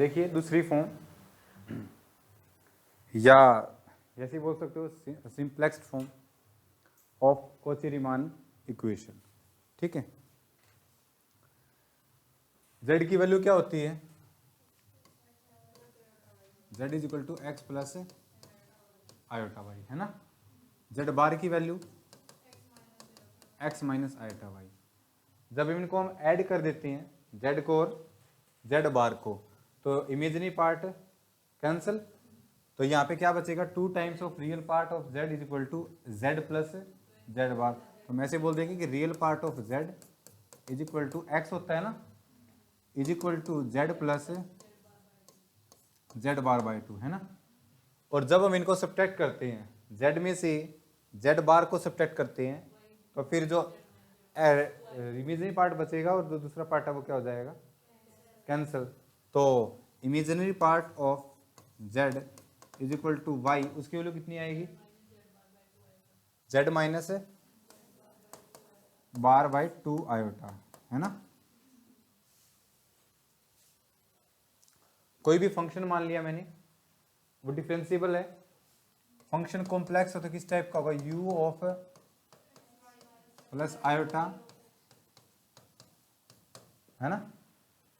देखिए दूसरी फॉर्म या जैसे बोल सकते हो simplex form of Cauchy Riemann equation. ठीक है, z की वैल्यू क्या होती है? z is equal to x plus iota y, है ना। z बार की value x minus iota y. जब इनको हम ऐड कर देते हैं z को और z बार को, तो इमेजिनरी पार्ट कैंसिल, तो यहाँ पे क्या बचेगा? 2 times of real part of z is equal to z plus z bar. तो हम ऐसे बोल देंगे कि real part of z is equal to x होता है ना, is equal to z plus z bar by 2, है ना। और जब हम इनको सब्ट्रैक्ट करते हैं, z में से z बार को सब्ट्रैक्ट करते हैं, तो फिर जो इमेजिनरी पार्ट बचेगा और जो दूसरा पार्ट है वो क्या हो जाएगा? कैंसिल। तो imaginary part of z is equal to y, उसकी वैल्यू कितनी आएगी? z minus bar by 2 iota, है ना। कोई भी फंक्शन मान लिया मैंने, वो डिफरेंशिएबल है, फंक्शन कॉम्प्लेक्स हो तो किस टाइप का होगा? u ऑफ प्लस आयोटा, है ना।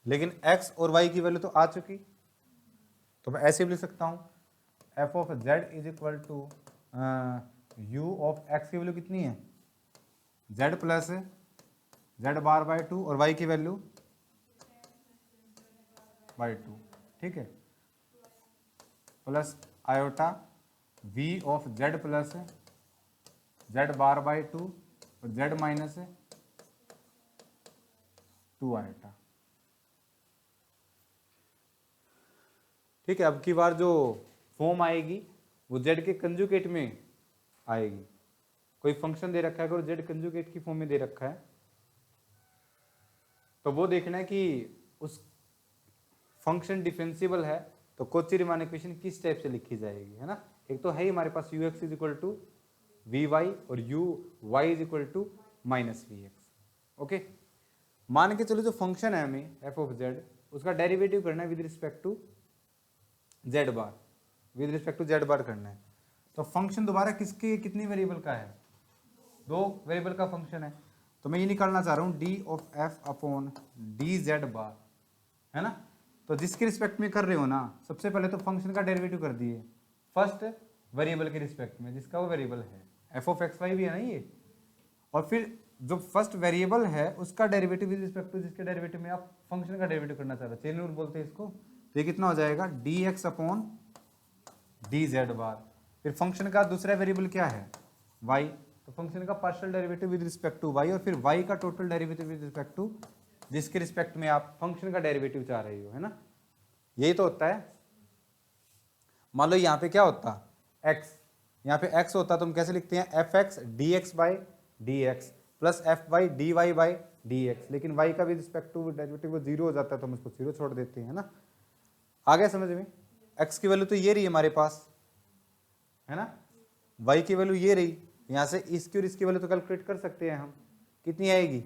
लेकिन x और y की वैल्यू तो आ चुकी, तो मैं ऐसे भी लिख सकता हूं f of z is equal to u of x की वैल्यू कितनी है? z plus z bar by 2 और y की वैल्यू बाई 2, ठीक है, plus iota v of z plus z bar by 2 और z माइनस 2 आयोटा। ठीक है, अब की बार जो फॉर्म आएगी वो z के कंजुगेट में आएगी। कोई फंक्शन दे रखा है अगर z कंजुगेट की फॉर्म में दे रखा है, तो वो देखना है कि उस फंक्शन डिफरेंशिएबल है तो कोची-रीमान इक्वेशन किस टाइप से लिखी जाएगी, है ना। एक तो है ही हमारे पास ux is equal to we Y और u y is equal to minus we x. Okay, मान के चलो जो फंक्शन है हमें f ऑफ z, उसका डेरिवेटिव करना है with respect to z bar, with respect to z bar करना है। तो फंक्शन दोबारा किसके कितनी वेरिएबल का है? 2 वेरिएबल का फंक्शन है। तो मैं ये निकालना चाह रहा हूँ d of f upon D Z bar, है ना। तो जिसके रिस्पेक्ट में कर रहे हो ना, सबसे पहले तो फंक्शन का डेरिवेटिव कर दिए फर्स्ट वेरिएबल के रिस्पेक्ट में, जिसका वो वेरिएबल है f ऑफ एक्स वाई भी है ना ये, और फिर जो फर्स्ट वेरिएबल है उसका डेरिवेटिव विद रिस्पेक्ट टू जिसके डेरिवेटिव में आप फंक्शन का डेरिवेटिव करना चाह रहे हो, चेन रूल बोलते हैं इसको। तो ये कितना हो जाएगा? dx अपॉन डी जेड बार। फिर फंक्शन का दूसरा वेरिएबल क्या है? y, तो फंक्शन का partial derivative with respect to y, और फिर y का total derivative with respect to जिसके रिस्पेक्ट में आप फंक्शन का डेरिवेटिव चाह रहे हो, है ना। यही तो होता है। मान लो यहाँ पे क्या होता? x, यहाँ पे x होता तो हम कैसे लिखते हैं? F x d x by d x plus f y d y by d x, लेकिन y का भी रिस्पेक्ट टू डेरिवेटिव वो जीरो हो जाता है तो हम उसको जीरो छोड़ देते हैं, है ना। आ गया समझ में? x की वैल्यू तो ये रही हमारे पास, है ना, y की वैल्यू ये रही, यहाँ से इसकी और इसकी वैल्यू तो कैलकुलेट कर सकते हैं हम, कितनी आएगी?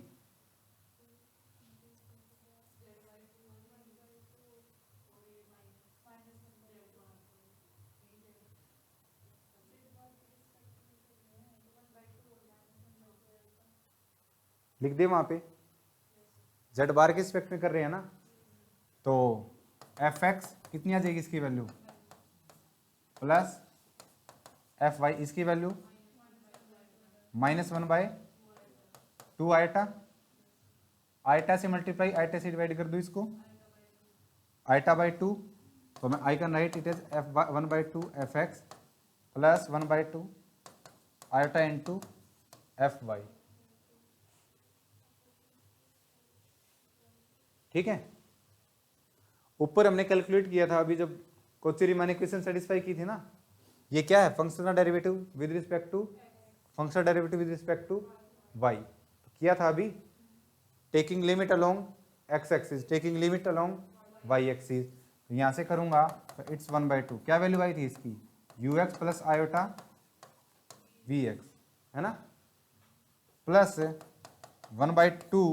लिख दे वहां पे, z बार के रिस्पेक्ट में कर रहे हैं ना, तो एफ एक्स कितनी आ जाएगी इसकी वैल्यू प्लस एफ वाई इसकी value minus 1 by 2 iota, iota से मल्टीप्लाई आयटा से डिवाइड कर दो इसको, आयटा बाई 2, तो मैं I can write it is f 1 by 2 f x plus 1 by 2 iota into f y. ठीक है, ऊपर हमने कैलकुलेट किया था अभी जब कोची-रीमान इक्वेशन सेटिस्फाई की थी ना, ये क्या है? फंक्शन का derivative with respect to function derivative with respect to y, तो किया था अभी, taking limit along x axis, taking limit along y axis. तो यहाँ से करूंगा तो इट्स 1 बाई 2, क्या वैल्यू आई थी इसकी? U x plus iota v x, है ना, प्लस 1 बाई 2,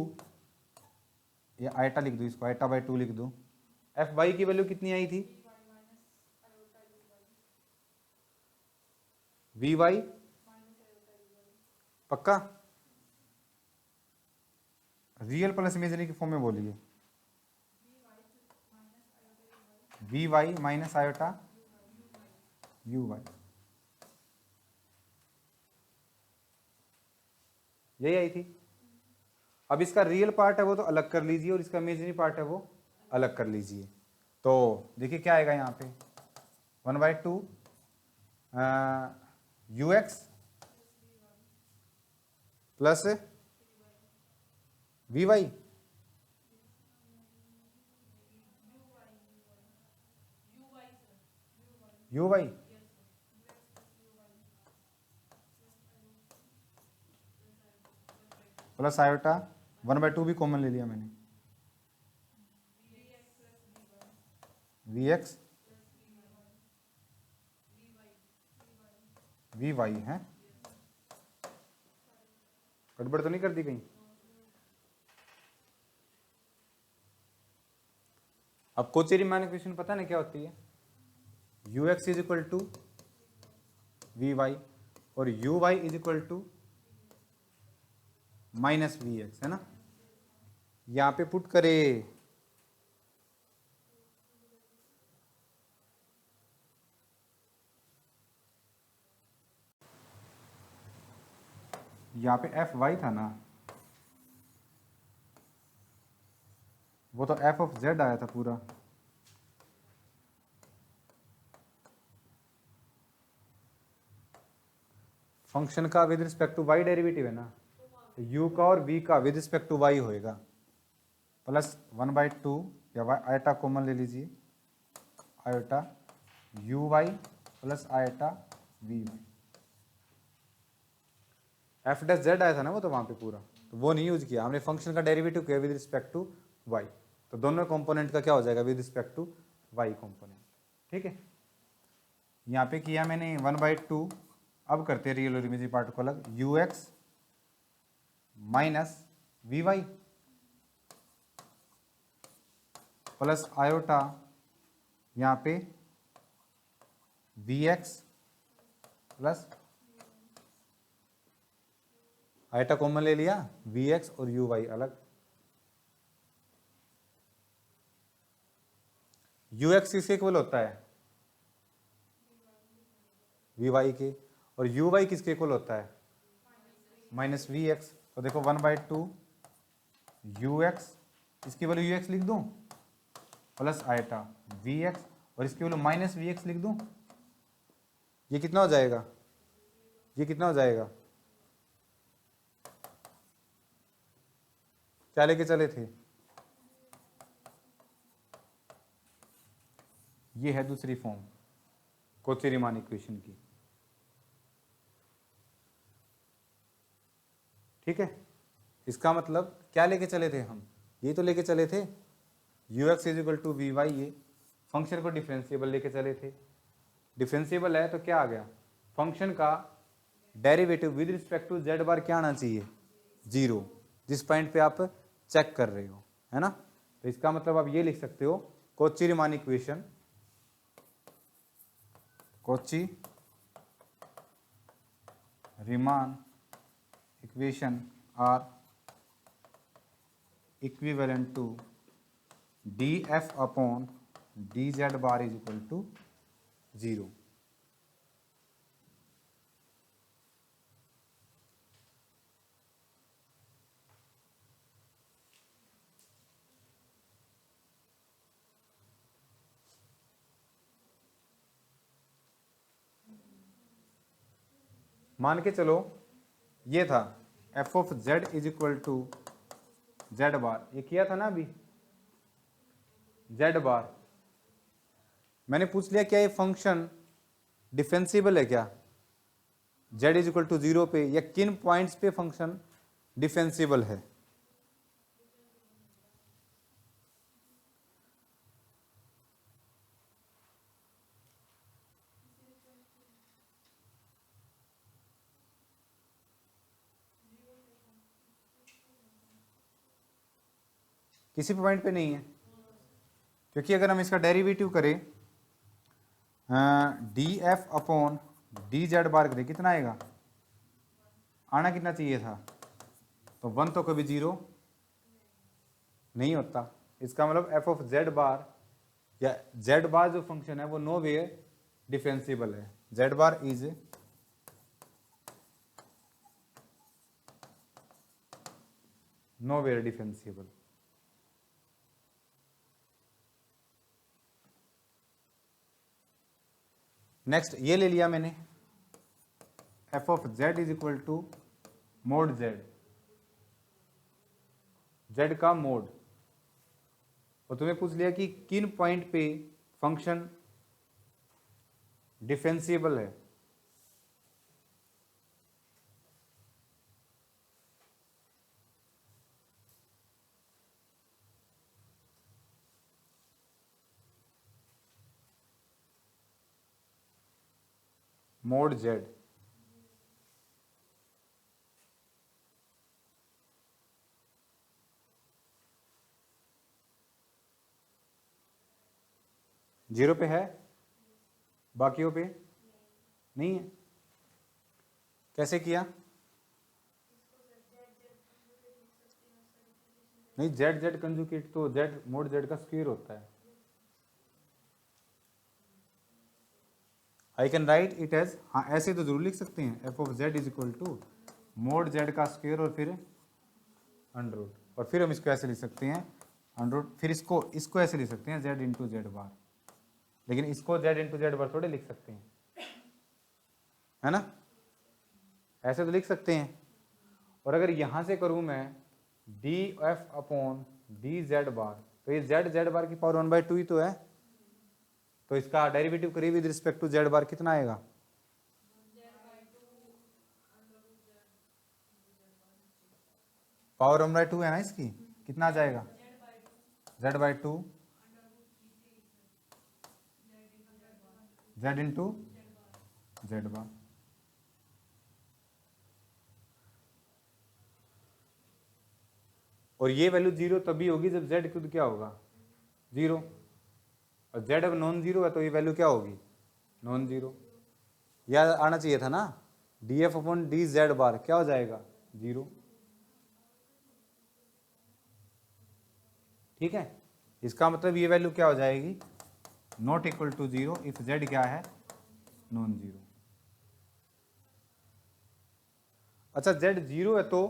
ये आयटा लिख दो इसको, आयटा बाई 2 लिख दो, एफ वाई की वैल्यू कितनी आई थी? वी वाई पक्का? रियल प्लस इमेजनरी की फॉर्म में बोलिए। V y minus iota u y, यही आई थी। अब इसका रियल पार्ट है वो तो अलग कर लीजिए और इसका इमेजिनरी पार्ट है वो अलग कर लीजिए। तो देखिए क्या आएगा यहाँ पे 1/2 u x plus v y, u y plus iota 1/2 भी कॉमन ले लिया मैंने, वी एक्स वी वाई है। गड़बड़ तो नहीं कर दी कहीं? अब कोची रीमान इक्वेशन पता ना क्या होती है? U x is equal to we Y और you Y is equal to minus we x, है ना। यहां पे पुट करे यहां पे एफ वाई था ना, वो तो एफ ऑफ जेड आया था पूरा। फंक्शन का with respect to y derivative है ना, तो यू का और वी का विद रिस्पेक्ट टू वाई होएगा प्लस 1/2 या आयटा कॉमन ले लीजिए, iota u y plus iota v y. F dash z आया था ना वो तो वहां पे पूरा, तो वो नहीं यूज किया हमने, फंक्शन का डेरिवेटिव किया विद रिस्पेक्ट टू वाई, तो दोनों कंपोनेंट का क्या हो जाएगा with respect to y component. ठीक है, यहाँ पे किया मैंने 1/2। अब करते हैं रियल और इमेजिनरी पार्ट को अलग, u x minus v y plus iota यहाँ पे v x plus iota common ले लिया, वी एक्स और यू वाई अलग। यू एक्स किसके इक्वल होता है? वी वाई के। और यू वाई किसके इक्वल होता है? Minus we x. तो देखो 1/2 यू एक्स, इसकी वैल्यू यू एक्स लिख दूं प्लस आयटा वी एक्स और इसकी वैल्यू माइनस वी एक्स लिख दूं, ये कितना हो जाएगा? ये कितना हो जाएगा? क्या लेके चले थे? ये है दूसरी फॉर्म कोची रीमान इक्वेशन की। ठीक है, इसका मतलब क्या लेके चले थे हम? ये तो लेके चले थे u x is equal to we y, ये फंक्शन को डिफरेंशिएबल लेके चले थे। डिफरेंशिएबल है तो क्या आ गया? फंक्शन का derivative with respect to Z bar क्या आना चाहिए? 0, जिस पॉइंट पे आप चेक कर रहे हो, है ना। तो इसका मतलब आप ये लिख सकते हो Cauchy Riemann equation, Cauchy Riemann equation are equivalent to D F upon D Z bar is equal to 0। मान के चलो ये था F of Z is equal to Z bar, ये किया था ना अभी जेड बार। मैंने पूछ लिया क्या ये फंक्शन डिफरेंशिएबल है क्या जेड इज इक्वल टू 0 पे, या किन पॉइंट्स पे फंक्शन डिफरेंशिएबल है। किसी पॉइंट पे नहीं है, क्योंकि अगर हम इसका डेरिवेटिव करें D F upon D Z bar करें, कितना आएगा, आना कितना चाहिए था, तो 1 तो कभी 0 नहीं होता। इसका मतलब एफ ऑफ जेड बार या जेड बार जो फंक्शन है वो नो वेयर डिफरेंशिएबल है। Z bar is nowhere differentiable. Next ये ले लिया मैंने, f of Z is equal to mod z, z का मोड। और तुम्हें पूछ लिया कि किन पॉइंट पे फंक्शन डिफरेंशिएबल है। मोड जेड, जीरो पे है, बाकियों पे नहीं है। कैसे किया, नहीं, जेड जेड कंजुगेट तो जेड मोड जेड का स्क्वायर होता है। I can write it as, हाँ ऐसे तो जरूर लिख सकते हैं, f of Z is equal to mod z का स्क्वायर और फिर अंडर रूट, और फिर हम इसको ऐसे लिख सकते हैं अंडर रूट, फिर इसको ऐसे लिख सकते हैं जेड इंटू जेड बार, लेकिन इसको जेड इंटू जेड बार थोड़े लिख सकते हैं, है ना, ऐसे तो लिख सकते हैं। और अगर यहां से करूं मैं D F upon D Z bar, तो ये जेड जेड बार की पावर 1/2 ही तो है, तो इसका डेरिवेटिव करिए with respect to Z bar, कितना आएगा, पावर 1/2 है ना इसकी, कितना आ जाएगा, z/2 जेड इंटू जेड बार। और ये वैल्यू 0 तभी होगी जब z खुद क्या होगा, 0, और z अब नॉन जीरो है तो ये वैल्यू क्या होगी, नॉन जीरो। यह आना चाहिए था ना, D F upon D Z bar क्या हो जाएगा, 0। ठीक है, इसका मतलब ये वैल्यू क्या हो जाएगी, not equal to 0 if z क्या है, नॉन जीरो। अच्छा z 0 है तो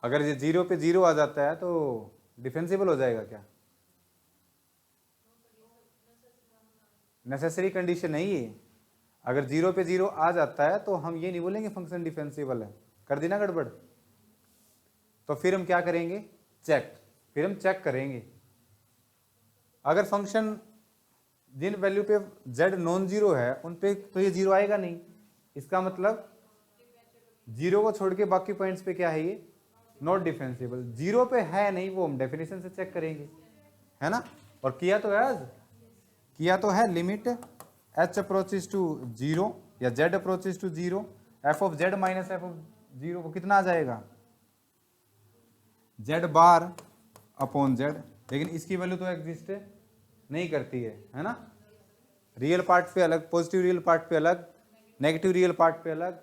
अगर ये 0 पे 0 आ जाता है तो डिफेंसिबल हो जाएगा क्या, नेसेसरी कंडीशन नहीं है। अगर 0 पे 0 आ जाता है तो हम ये नहीं बोलेंगे फंक्शन डिफेंसिबल है, कर दी ना गड़बड़। तो फिर हम क्या करेंगे, चेक, फिर हम चेक करेंगे अगर फंक्शन जिन वैल्यू पे z नॉन जीरो है उन पे तो ये 0 आएगा नहीं, इसका मतलब 0 को छोड़ के बाकी पॉइंट्स पे क्या है, ये नॉट डिफेंसिबल। 0 पे है नहीं वो हम डेफिनेशन से चेक करेंगे, है ना। और किया तो है आज, किया तो है, लिमिट h अप्रोचेस टू 0 या z approaches to 0 f of z minus f of 0 को कितना आ जाएगा, z बार अपॉन z, लेकिन इसकी वैल्यू तो एग्जिस्ट नहीं करती है ना। रियल पार्ट पे अलग, पॉजिटिव रियल पार्ट पे अलग, नेगेटिव रियल पार्ट पे अलग,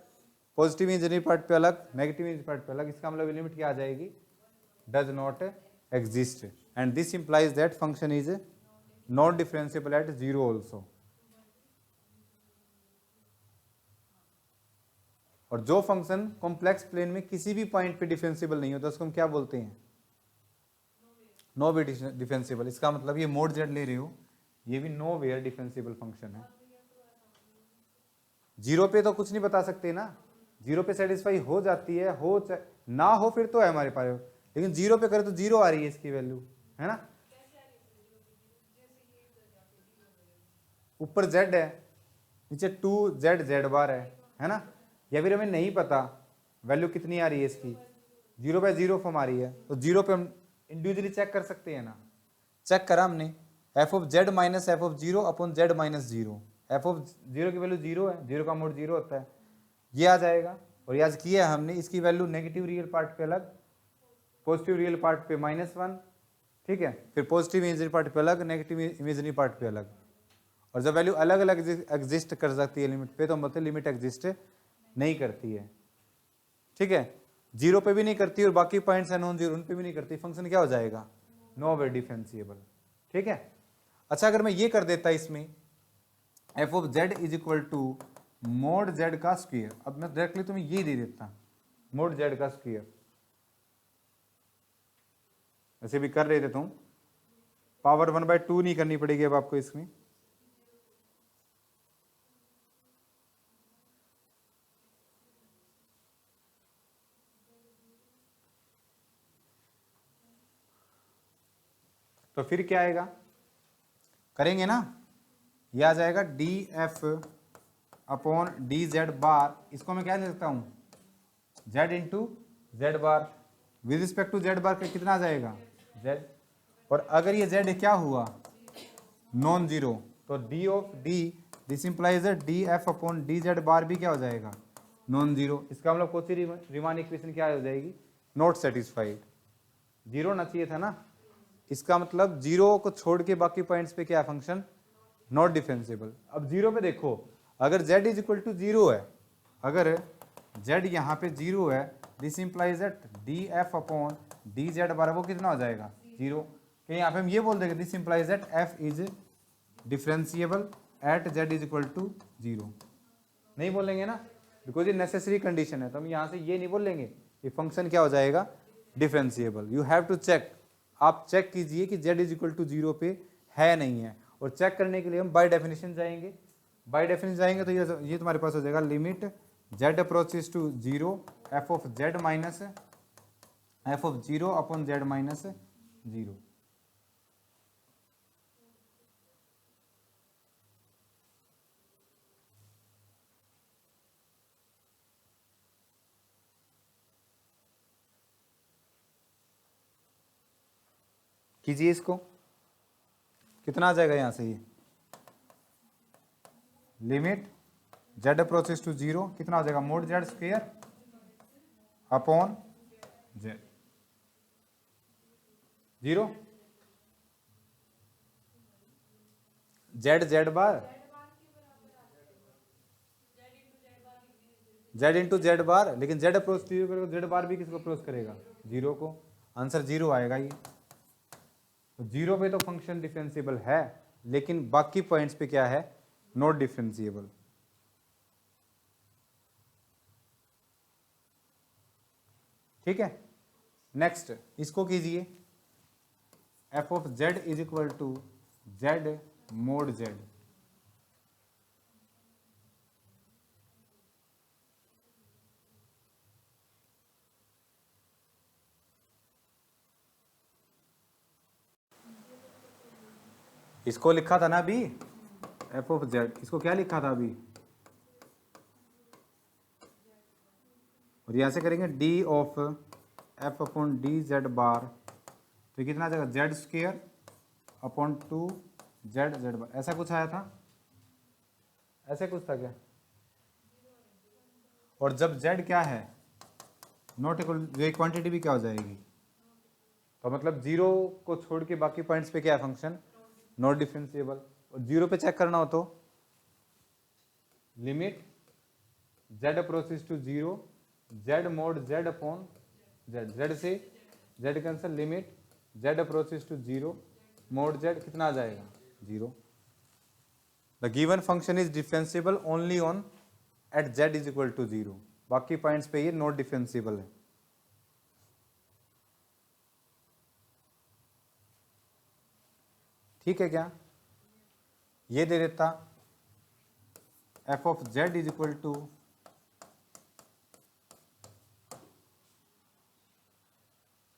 पॉजिटिव इमेजिनरी पार्ट पे अलग, नेगेटिव इमेजिनरी पार्ट पे अलग। इसका मतलब लिमिट क्या आ जाएगी, does not exist, and this implies that function is not differentiable eight 0 also. और जो फंक्शन कॉम्प्लेक्स प्लेन में किसी भी पॉइंट पे डिफरेंशिएबल नहीं होता उसको हम क्या बोलते हैं, नो वे डिफरेंशिएबल। इसका मतलब ये मोड जेड ले रहे हो, ये भी नो वेयर डिफरेंशिएबल फंक्शन है। 0 पे तो कुछ नहीं बता सकते ना, 0 पे सेटिस्फाई हो जाती है, हो ना हो फिर तो है हमारे पास, लेकिन 0 पे करे तो 0 आ रही है इसकी वैल्यू, है ना। ऊपर z है, नीचे 2z z बार है ना। या फिर हमें नहीं पता वैल्यू कितनी आ रही है इसकी, 0/0 फॉर्म आ रही है, तो 0 पे हम इंडिविजुअली चेक कर सकते हैं ना, चेक करा हमने, F of Z minus F of zero upon Z minus zero, F of zero की वैल्यू जीरो है, जीरो का मोड जीरो होता है, ये आ जाएगा। और आज किया हमने इसकी वैल्यू नेगेटिव रियल पार्ट पे अलग, पॉजिटिव रियल पार्ट पे -1, ठीक है, फिर पॉजिटिव इमेजनरी पार्ट पे अलग, नेगेटिव इमेजनरी पार्ट पे अलग। और जब वैल्यू अलग अलग एग्जिस्ट कर सकती है लिमिट पे, तो मतलब लिमिट एग्जिस्ट नहीं करती है, ठीक है, जीरो पे भी नहीं करती और बाकी पॉइंट्स है नॉन जीरो उन पे भी नहीं करती, फंक्शन क्या हो जाएगा, नो वे डिफरेंशिएबल, ठीक है। अच्छा अगर मैं ये कर देता इसमें f of Z is equal to mod z का स्क्वायर, अब मैं डायरेक्टली तुम्हें ये दे देता मोड जेड का स्क्वायर, ऐसे भी कर रहे थे तुम, पावर 1/2 नहीं करनी पड़ेगी अब आपको इसमें, तो फिर क्या आएगा, करेंगे ना, ये आ जाएगा D F upon D Z bar, इसको मैं क्या लिख सकता हूँ, Z into Z bar, with respect to Z bar कितना आ जाएगा, जेड, और अगर ये जेड क्या हुआ नॉन जीरो, तो D of D this implies D F upon D Z bar भी क्या हो जाएगा, नॉन जीरो, इसका मतलब कौची रीमान इक्वेशन क्या हो जाएगी, नॉट सेटिस्फाइड, जीरो ना चाहिए था ना, इसका मतलब जीरो को छोड़ के बाकी पॉइंट्स पे क्या है फंक्शन, नॉट डिफरेंशिएबल। अब जीरो पे देखो, अगर z is equal to zero है, अगर z यहाँ पे जीरो है, this implies that D F upon D Z bar वो कितना हो जाएगा, जीरो, कहीं यहाँ पे हम ये बोल देंगे दिस इंप्लाइज दैट f इज differentiable at z is equal to zero, नहीं बोलेंगे ना, बिकॉज ये नेसेसरी कंडीशन है, तो हम यहाँ से ये नहीं बोलेंगे ये फंक्शन क्या हो जाएगा, differentiable. You have to check, आप चेक कीजिए कि z is equal to zero पे है नहीं है, और चेक करने के लिए हम बाय डेफिनेशन जाएंगे, बाय डेफिनेशन जाएंगे तो ये तुम्हारे पास हो जाएगा limit z approaches to zero F of Z minus F of zero upon Z minus zero, कीजिए इसको, कितना आ जाएगा यहां से, ये limit z approaches to zero कितना हो जाएगा, mod Z square upon Z zero, Z bar Z into Z bar, लेकिन जेड अप्रोच जीरो करेगा, जेड बार भी किसको अप्रोच करेगा, जीरो को, आंसर जीरो आएगा ये, तो जीरो पे तो फंक्शन डिफरेंशिएबल है, लेकिन बाकी पॉइंट्स पे क्या है, नॉट डिफरेंशिएबल, ठीक है। नेक्स्ट इसको कीजिए, f of Z is equal to z mod z, इसको लिखा था ना अभी, एफ ऑफ जेड, इसको क्या लिखा था अभी, और यहां से करेंगे D of F upon D Z bar, तो कितना आ जाएगा, Z square upon two Z Z bar, ऐसा कुछ आया था, ऐसे कुछ था क्या, और जब जेड क्या है नॉट इक्वल, ये क्वांटिटी भी क्या हो जाएगी, तो मतलब जीरो को छोड़ के बाकी पॉइंट्स पे क्या है फंक्शन, नॉट डिफरेंशिएबल, और जीरो पे चेक करना हो तो limit Z approaches to zero Z mod Z upon Z, Z से Z cancel, limit Z approaches to zero mod Z कितना आ जाएगा, zero, the given function is differentiable only on at Z is equal to zero, बाकी points पे ये not differentiable है, ठीक है क्या, ये दे देता f of Z is equal to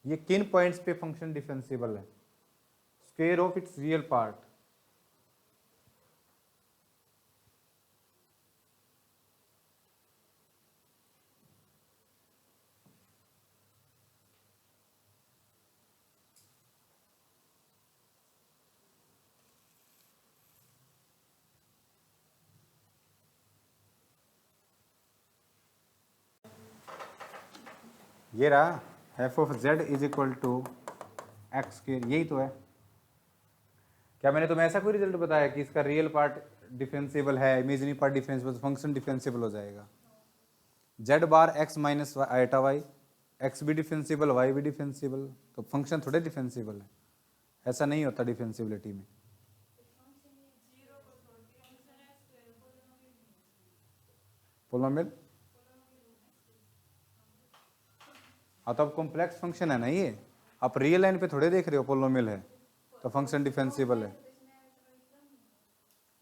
ये किन पॉइंट्स पे फंक्शन डिफरेंशिएबल है, square of its real part, ये रहा f of Z is equal to x square, यही तो है। क्या मैंने तुम्हें ऐसा कोई रिजल्ट बताया कि इसका रियल पार्ट डिफरेंशिएबल है, इमेजिनरी पार्ट डिफरेंशिएबल, तो फंक्शन डिफरेंशिएबल हो जाएगा। Z bar X minus iota Y, X भी डिफरेंशिएबल वाई भी डिफरेंशिएबल, तो फंक्शन थोड़े डिफरेंशिएबल है, ऐसा नहीं होता डिफरेंशिएबिलिटी में। पोलोमियल, हाँ तो अब कॉम्प्लेक्स फंक्शन है ना ये, आप रियल लाइन पे थोड़े देख रहे हो पोलोमियल है तो फंक्शन डिफरेंशिएबल है।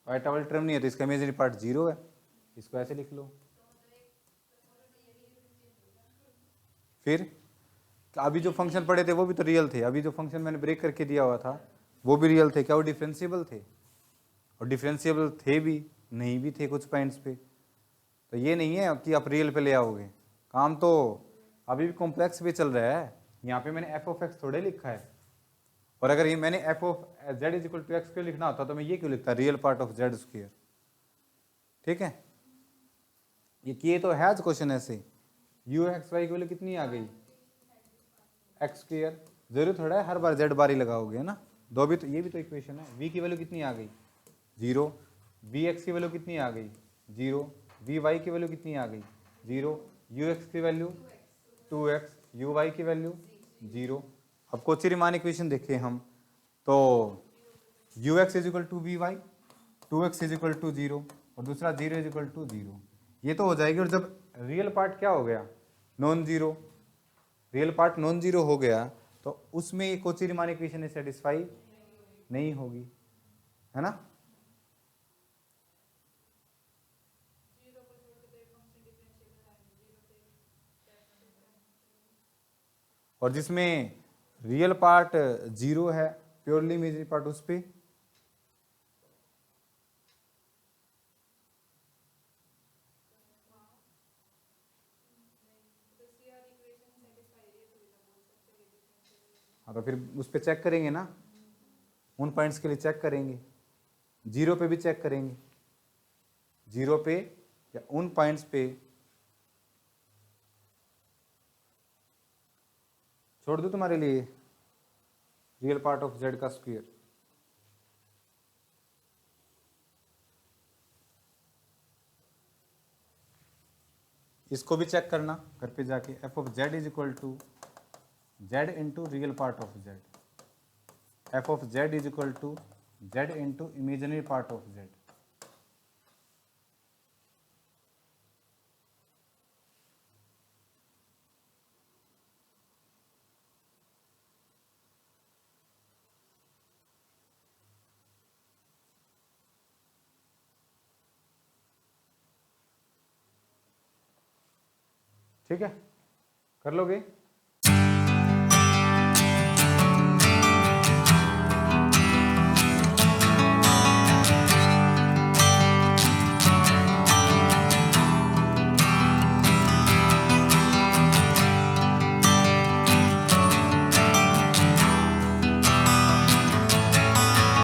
आइटा वाली टर्म नहीं है तो इसका इमेजिनरी पार्ट 0 है, इसको ऐसे लिख लो। फिर अभी जो फंक्शन पढ़े थे वो भी तो रियल थे, अभी जो फंक्शन मैंने ब्रेक करके दिया हुआ था वो भी रियल थे, क्या वो डिफरेंशिएबल थे? और डिफरेंशिएबल थे भी, नहीं भी थे कुछ पॉइंट्स पे, तो ये नहीं है कि आप रियल पे ले आओगे, काम तो अभी भी कॉम्प्लेक्स पे चल रहा है। यहाँ पे मैंने एफ ऑफ एक्स थोड़े लिखा है, और अगर ये मैंने f of Z is equal to x क्यों लिखना होता तो मैं ये क्यों लिखता, real part of z square. ठीक है, ये किए तो है आज क्वेश्चन ऐसे, यू एक्स वाई की वैल्यू कितनी आ गई एक्स स्क्वायर, जरूरी थोड़ा है हर बार जेड बार ही लगाओगे, है ना, दो भी तो, ये भी तो इक्वेशन है। वी की वैल्यू कितनी आ गई 0, वी एक्स की वैल्यू कितनी आ गई 0, वी वाई की वैल्यू कितनी आ गई 0, यू एक्स की वैल्यू 2x, यू वाई की वैल्यू 0। अब कोची रीमान इक्वेशन देखें हम तो u x is equal to we y, 2x is equal to 0 और दूसरा 0 इज इक्वल टू 0, ये तो हो जाएगी। और जब रियल पार्ट क्या हो गया non zero, real part non zero हो गया तो उसमें ये कोची रीमान इक्वेशन सेटिस्फाई नहीं होगी, है ना। और जिसमें रियल पार्ट 0 है, प्योरली इमेजिनरी पार्ट उस पे हाँ, तो फिर उस पे चेक करेंगे ना, उन पॉइंट्स के लिए चेक करेंगे, 0 पे भी चेक करेंगे, 0 पे या उन पॉइंट्स पे। छोड़ दूं तुम्हारे लिए रियल पार्ट ऑफ जेड का स्क्वायर, इसको भी चेक करना घर पे जाके, f of Z is equal to z into real part of z, f of Z is equal to z into imaginary part of z. ठीक है, कर लोगे।